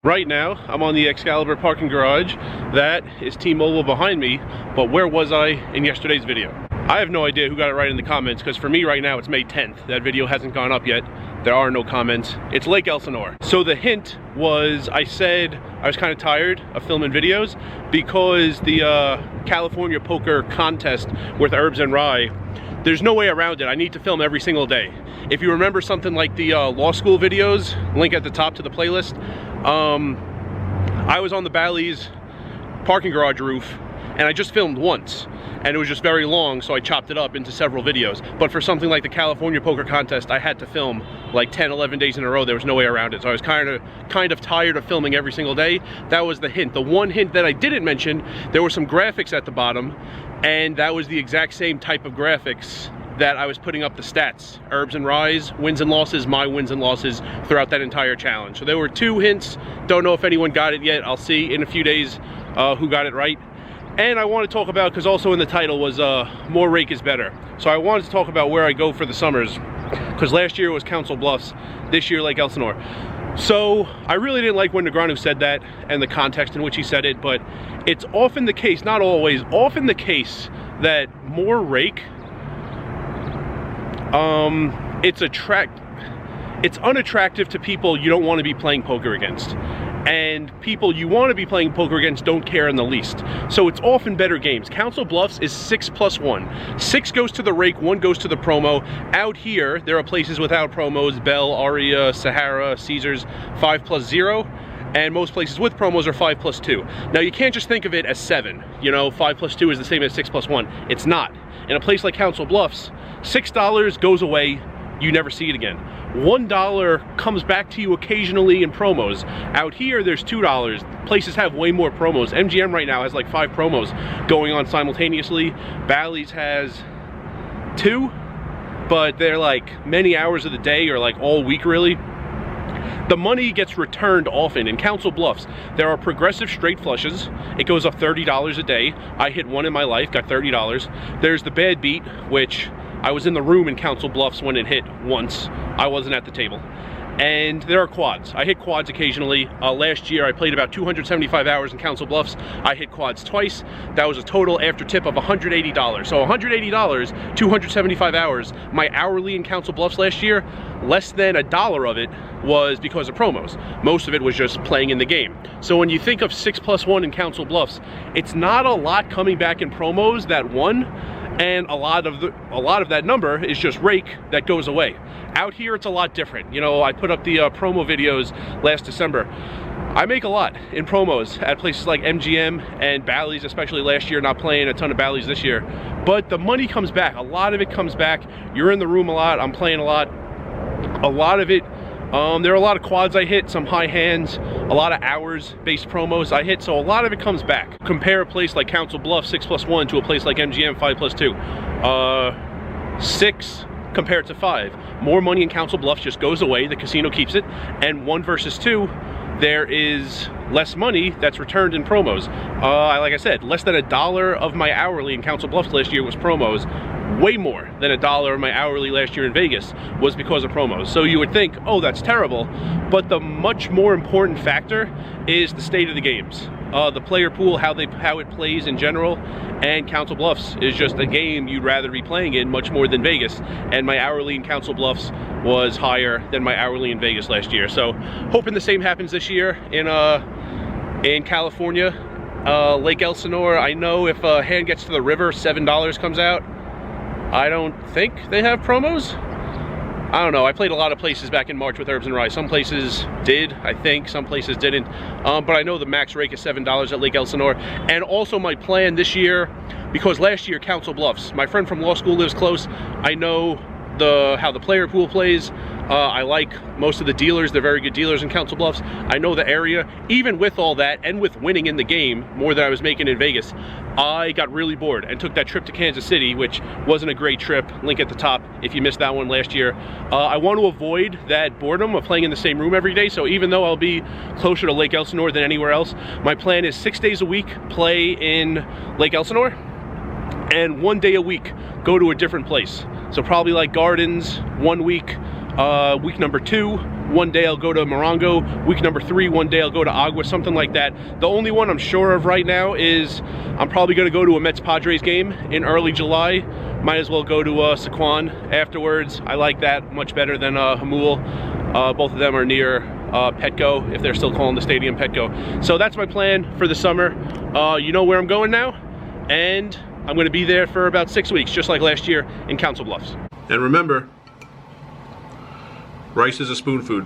Right now, I'm on the Excalibur parking garage. That is T-Mobile behind me, but where was I in yesterday's video? I have no idea who got it right in the comments, because for me right now, it's May 10th. That video hasn't gone up yet. There are no comments. It's Lake Elsinore. So the hint was, I said I was kind of tired of filming videos because the California poker contest with herbs and rye, there's no way around it. I need to film every single day. If you remember something like the law school videos, link at the top to the playlist, I was on the Bally's parking garage roof and I just filmed once and it was just very long, so I chopped it up into several videos. But for something like the California poker contest, I had to film like 10, 11 days in a row. There was no way around it. So I was kind of tired of filming every single day. That was the hint. The one hint that I didn't mention, there were some graphics at the bottom, and that was the exact same type of graphics that I was putting up the stats. Herbs and Rye's wins and losses, my wins and losses throughout that entire challenge. So there were two hints. Don't know if anyone got it yet. I'll see in a few days who got it right. And I want to talk about, because also in the title was more Rake is better. So I wanted to talk about where I go for the summers, because last year was Council Bluffs, this year Lake Elsinore. So I really didn't like when Negranu said that and the context in which he said it, but it's often the case, not always, often the case that more Rake, it's unattractive to people you don't want to be playing poker against. And people you want to be playing poker against don't care in the least. So it's often better games. Council Bluffs is 6+1. 6 goes to the Rake, 1 goes to the promo. Out here, there are places without promos: Bell, Aria, Sahara, Caesars, 5+0. And most places with promos are 5+2. Now you can't just think of it as 7. You know, 5+2 is the same as 6+1. It's not. In a place like Council Bluffs, $6 goes away, you never see it again. $1 comes back to you occasionally in promos. Out here, there's $2. Places have way more promos. MGM right now has like 5 promos going on simultaneously. Bally's has 2, but they're like many hours of the day or like all week really. The money gets returned often. In Council Bluffs, there are progressive straight flushes. It goes up $30 a day. I hit one in my life, got $30. There's the bad beat, which I was in the room in Council Bluffs when it hit once. I wasn't at the table. And there are quads. I hit quads occasionally. Last year I played about 275 hours in Council Bluffs. I hit quads twice. That was a total after tip of $180. So $180, 275 hours. My hourly in Council Bluffs last year, less than $1 of it was because of promos. Most of it was just playing in the game. So when you think of 6+1 in Council Bluffs, it's not a lot coming back in promos that won. And a lot of that number is just Rake that goes away. Out here, it's a lot different. You know, I put up the promo videos last December. I make a lot in promos at places like MGM and Bally's, especially last year, not playing a ton of Bally's this year. But the money comes back. A lot of it comes back. You're in the room a lot. I'm playing a lot. A lot of it, there are a lot of quads I hit, some high hands, a lot of hours-based promos I hit, so a lot of it comes back. Compare a place like Council Bluffs 6+1 to a place like MGM 5+2. 6 compared to 5. More money in Council Bluffs just goes away, the casino keeps it, and 1 versus 2, there is less money that's returned in promos. Like I said, less than $1 of my hourly in Council Bluffs last year was promos. Way more than $1 of my hourly last year in Vegas was because of promos. So you would think, oh, that's terrible. But the much more important factor is the state of the games. The player pool, how it plays in general, and Council Bluffs is just a game you'd rather be playing in much more than Vegas. And my hourly in Council Bluffs was higher than my hourly in Vegas last year. So hoping the same happens this year in California. Lake Elsinore, I know if a hand gets to the river, $7 comes out. I don't think they have promos. I don't know. I played a lot of places back in March with Herbs and Rye. Some places did, I think. Some places didn't. But I know the max rake is $7 at Lake Elsinore. And also my plan this year, because last year, Council Bluffs, my friend from law school lives close. I know how the player pool plays. I like most of the dealers. They're very good dealers in Council Bluffs. I know the area. Even with all that, and with winning in the game more than I was making in Vegas, I got really bored and took that trip to Kansas City, which wasn't a great trip. Link at the top if you missed that one last year. I want to avoid that boredom of playing in the same room every day. So even though I'll be closer to Lake Elsinore than anywhere else, my plan is 6 days a week play in Lake Elsinore, and 1 day a week go to a different place. So probably like Gardens 1 week, week number 2 one day I'll go to Morongo. Week number 3, one day I'll go to Agua, something like that. The only one I'm sure of right now is I'm probably going to go to a Mets-Padres game in early July. Might as well go to Saquon afterwards. I like that much better than Hamul. Both of them are near Petco, if they're still calling the stadium Petco. So that's my plan for the summer. You know where I'm going now, and I'm going to be there for about 6 weeks, just like last year in Council Bluffs. And remember, rice is a spoon food.